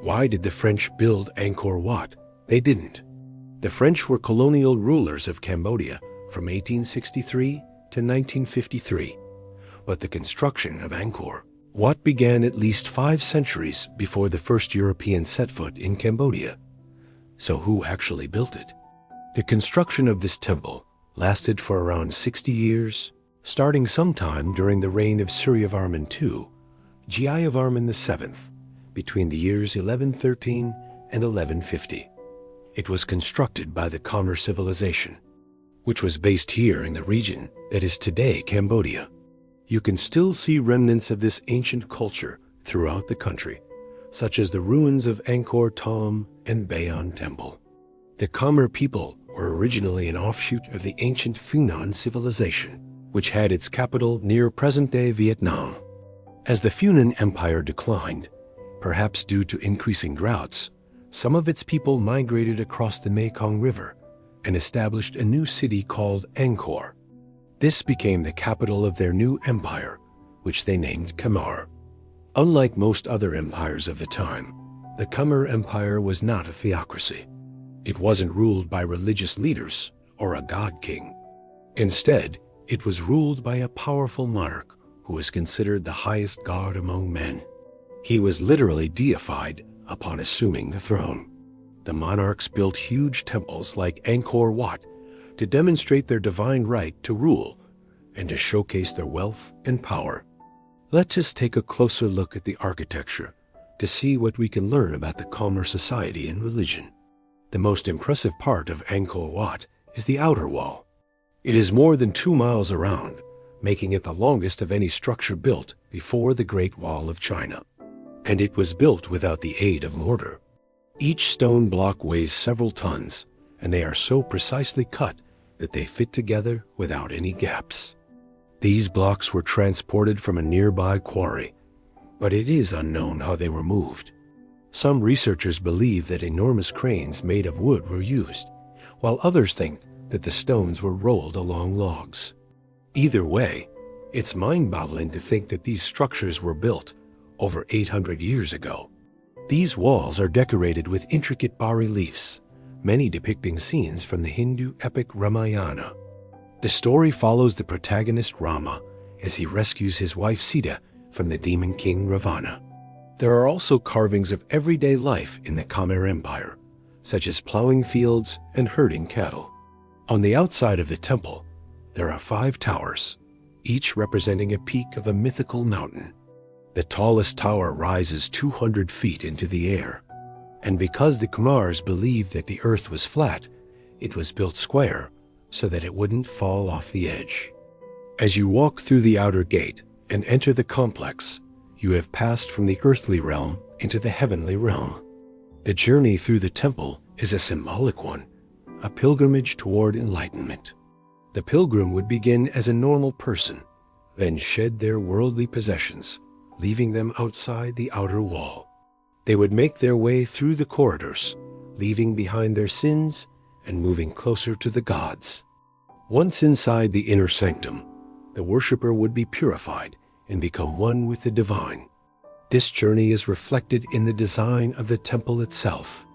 Why did the French build Angkor Wat? They didn't. The French were colonial rulers of Cambodia from 1863 to 1953, but the construction of Angkor Wat began at least 5 centuries before the first European set foot in Cambodia. So who actually built it? The construction of this temple lasted for around 60 years, starting sometime during the reign of Suryavarman II, Jayavarman VII, between the years 1113 and 1150. It was constructed by the Khmer civilization, which was based here in the region that is today Cambodia. You can still see remnants of this ancient culture throughout the country, such as the ruins of Angkor Thom and Bayon Temple. The Khmer people were originally an offshoot of the ancient Funan civilization, which had its capital near present-day Vietnam. As the Funan Empire declined, perhaps due to increasing droughts, some of its people migrated across the Mekong River and established a new city called Angkor. This became the capital of their new empire, which they named Khmer. Unlike most other empires of the time, the Khmer Empire was not a theocracy. It wasn't ruled by religious leaders or a god king. Instead, it was ruled by a powerful monarch who was considered the highest god among men. He was literally deified upon assuming the throne. The monarchs built huge temples like Angkor Wat to demonstrate their divine right to rule and to showcase their wealth and power. Let's just take a closer look at the architecture to see what we can learn about the Khmer society and religion. The most impressive part of Angkor Wat is the outer wall. It is more than 2 miles around, making it the longest of any structure built before the Great Wall of China. And it was built without the aid of mortar. Each stone block weighs several tons, and they are so precisely cut that they fit together without any gaps. These blocks were transported from a nearby quarry, but it is unknown how they were moved. Some researchers believe that enormous cranes made of wood were used, while others think that the stones were rolled along logs. Either way, it's mind-boggling to think that these structures were built over 800 years ago. These walls are decorated with intricate bas-reliefs, many depicting scenes from the Hindu epic Ramayana. The story follows the protagonist Rama as he rescues his wife Sita from the demon king Ravana. There are also carvings of everyday life in the Khmer Empire, such as plowing fields and herding cattle. On the outside of the temple, there are 5 towers, each representing a peak of a mythical mountain. The tallest tower rises 200 feet into the air, and because the Khmers believed that the earth was flat, it was built square so that it wouldn't fall off the edge. As you walk through the outer gate and enter the complex, you have passed from the earthly realm into the heavenly realm. The journey through the temple is a symbolic one, a pilgrimage toward enlightenment. The pilgrim would begin as a normal person, then shed their worldly possessions, leaving them outside the outer wall. They would make their way through the corridors, leaving behind their sins and moving closer to the gods. Once inside the inner sanctum, the worshipper would be purified and become one with the divine. This journey is reflected in the design of the temple itself.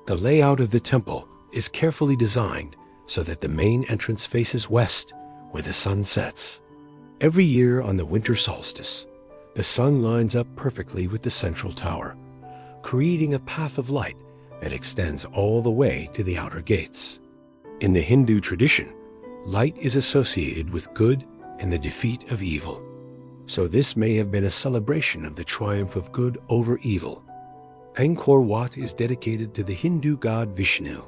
The layout of the temple is carefully designed so that the main entrance faces west, where the sun sets. Every year on the winter solstice, the sun lines up perfectly with the central tower, creating a path of light that extends all the way to the outer gates. In the Hindu tradition, light is associated with good and the defeat of evil. So this may have been a celebration of the triumph of good over evil. Angkor Wat is dedicated to the Hindu god Vishnu.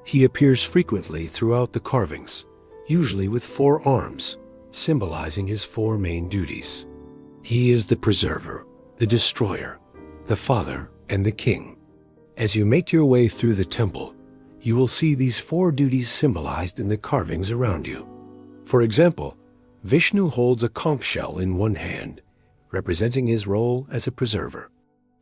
He appears frequently throughout the carvings, usually with 4 arms, symbolizing his 4 main duties. He is the preserver, the destroyer, the father, and the king. As you make your way through the temple, you will see these 4 duties symbolized in the carvings around you. For example, Vishnu holds a conch shell in one hand, representing his role as a preserver.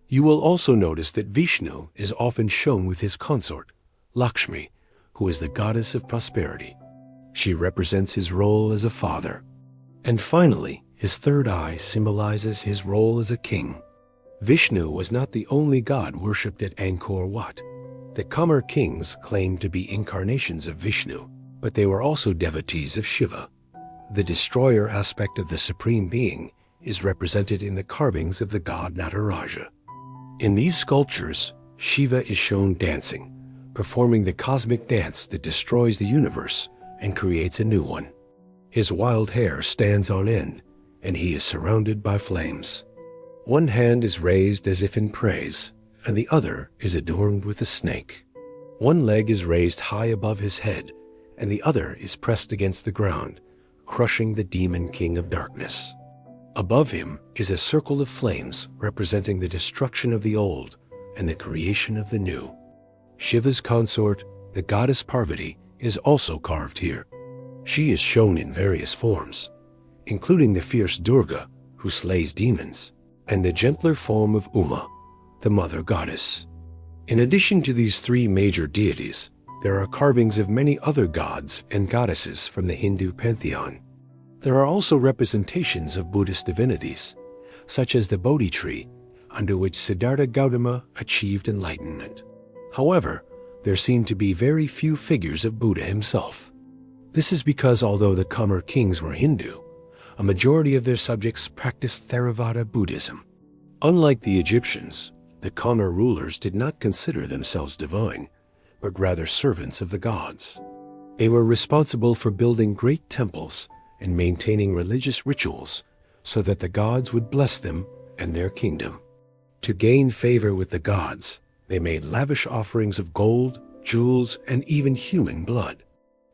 You will also notice that Vishnu is often shown with his consort, Lakshmi, who is the goddess of prosperity. She represents his role as a father. And finally, his third eye symbolizes his role as a king. Vishnu was not the only god worshipped at Angkor Wat. The Khmer kings claimed to be incarnations of Vishnu, but they were also devotees of Shiva. The destroyer aspect of the Supreme Being is represented in the carvings of the god Nataraja. In these sculptures, Shiva is shown dancing, performing the cosmic dance that destroys the universe and creates a new one. His wild hair stands on end, and he is surrounded by flames. One hand is raised as if in praise, and the other is adorned with a snake. One leg is raised high above his head, and the other is pressed against the ground, crushing the demon king of darkness. Above him is a circle of flames representing the destruction of the old and the creation of the new. Shiva's consort, the goddess Parvati, is also carved here. She is shown in various forms, including the fierce Durga, who slays demons, and the gentler form of Uma, the mother goddess. In addition to these three major deities, there are carvings of many other gods and goddesses from the Hindu pantheon. There are also representations of Buddhist divinities, such as the Bodhi tree, under which Siddhartha Gautama achieved enlightenment. However, there seem to be very few figures of Buddha himself. This is because although the Khmer kings were Hindu, a majority of their subjects practiced Theravada Buddhism. Unlike the Egyptians, the Khmer rulers did not consider themselves divine, but rather servants of the gods. They were responsible for building great temples and maintaining religious rituals so that the gods would bless them and their kingdom. To gain favor with the gods, they made lavish offerings of gold, jewels, and even human blood.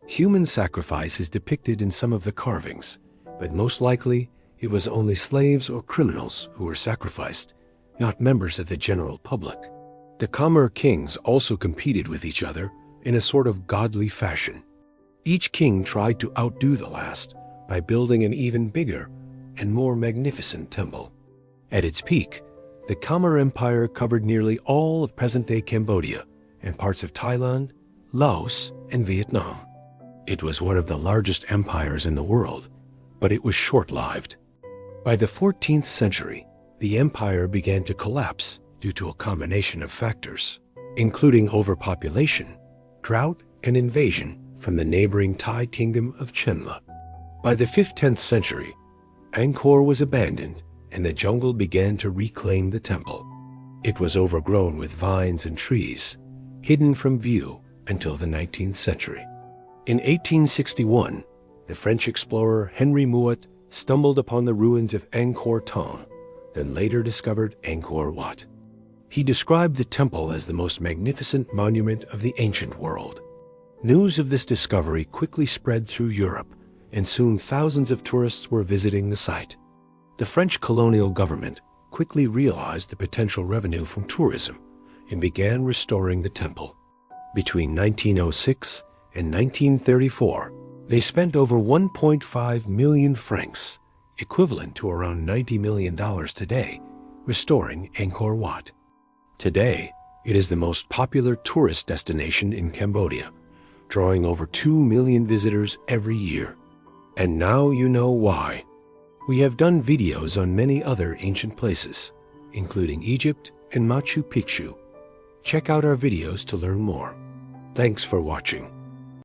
Human sacrifice is depicted in some of the carvings, but most likely it was only slaves or criminals who were sacrificed, not members of the general public. The Khmer kings also competed with each other in a sort of godly fashion. Each king tried to outdo the last by building an even bigger and more magnificent temple. At its peak, the Khmer Empire covered nearly all of present-day Cambodia and parts of Thailand, Laos, and Vietnam. It was one of the largest empires in the world, but it was short-lived. By the 14th century, the empire began to collapse due to a combination of factors, including overpopulation, drought, and invasion from the neighboring Thai kingdom of Chenla. By the 5th-10th century, Angkor was abandoned and the jungle began to reclaim the temple. It was overgrown with vines and trees, hidden from view until the 19th century. In 1861, the French explorer Henry Mouat stumbled upon the ruins of Angkor Thom, then later discovered Angkor Wat. He described the temple as the most magnificent monument of the ancient world. News of this discovery quickly spread through Europe, and soon thousands of tourists were visiting the site. The French colonial government quickly realized the potential revenue from tourism and began restoring the temple. Between 1906 and 1934, they spent over 1.5 million francs, equivalent to around $90 million today, restoring Angkor Wat. Today, it is the most popular tourist destination in Cambodia, drawing over 2 million visitors every year. And now you know why. We have done videos on many other ancient places, including Egypt and Machu Picchu. Check out our videos to learn more. Thanks for watching.